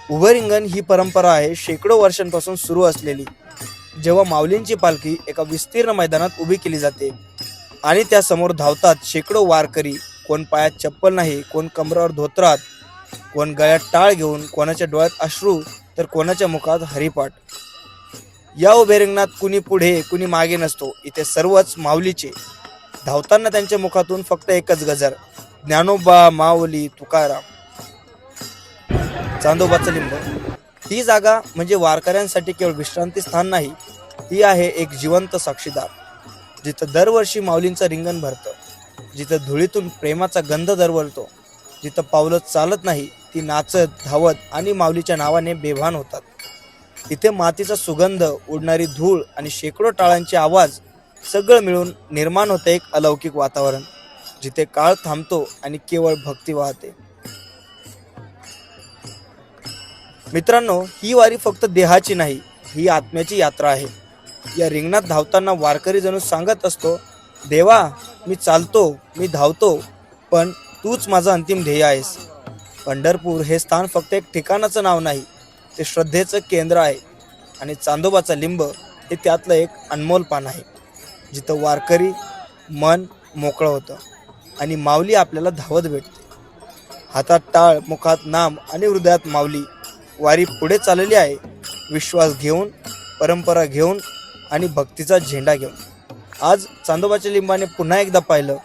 उभं रिंगण ही परंपरा आहे शेकडो वर्षांपासून सुरू असलेली. जेव्हा माऊलींची पालखी एका विस्तीर्ण मैदानात उभी केली जाते आणि त्यासमोर धावतात शेकडो वारकरी, कोण पायात चप्पल नाही, कोण कमरावर धोतरात, कोण गळ्यात टाळ घेऊन, कोणाच्या डोळ्यात अश्रू तर कोणाच्या मुखात हरिपाठ. या उभे रिंगणात कुणी पुढे कुणी मागे नसतो. इथे सर्वच माऊलीचे. धावताना त्यांच्या मुखातून फक्त एकच गजर, ज्ञानोबा माऊली तुकाराम. चांदोबाचं लिंब ही जागा म्हणजे वारकऱ्यांसाठी केवळ विश्रांती स्थान नाही, ती आहे एक जिवंत साक्षीदार. जिथं दरवर्षी माऊलींचं रिंगण भरतं, जिथं धुळीतून प्रेमाचा गंध दरवळतो, जिथं पावलं चालत नाही ती नाचत धावत आणि माऊलीच्या नावाने बेभान होतात. तिथे मातीचा सुगंध, उडणारी धूळ आणि शेकडो टाळांचे आवाज सगळं मिळून निर्माण होते एक अलौकिक वातावरण, जिथे काळ थांबतो आणि केवळ भक्ती वाहते. मित्रांनो, ही वारी फक्त देहाची नाही, ही आत्म्याची यात्रा आहे. या रिंगणात धावताना वारकरी जणू सांगत असतो, देवा मी चालतो, मी धावतो, पण तूच माझं अंतिम ध्येय आहेस. पंढरपूर हे स्थान फक्त एक ठिकाणाचं नाव नाही, ते श्रद्धेचं केंद्र आहे. आणि चांदोबाचा लिंब हे त्यातलं एक अनमोल पान आहे, जिथं वारकरी मन मोकळं होतं आणि माऊली आपल्याला धावत भेटते. हातात टाळ, मुखात नाम आणि हृदयात माऊली. वारी पुढे चाललेली आहे, विश्वास घेऊन, परंपरा घेऊन आणि भक्तीचा झेंडा घेऊन. आज चांदोबाच्या लिंबाने पुन्हा एकदा पाहिलं,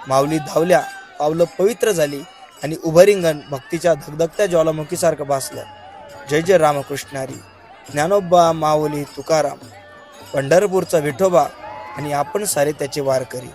माऊली धावल्या, पावलं पवित्र झाली आणि उभं रिंगण भक्तीच्या धगधगत्या ज्वालामुखीसारखं भासलं. जय जय रामकृष्ण हरी. ज्ञानोबा माऊली तुकाराम, पंढरपूरचा विठोबा आणि आपण सारे त्याचे वारकरी.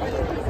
जायचं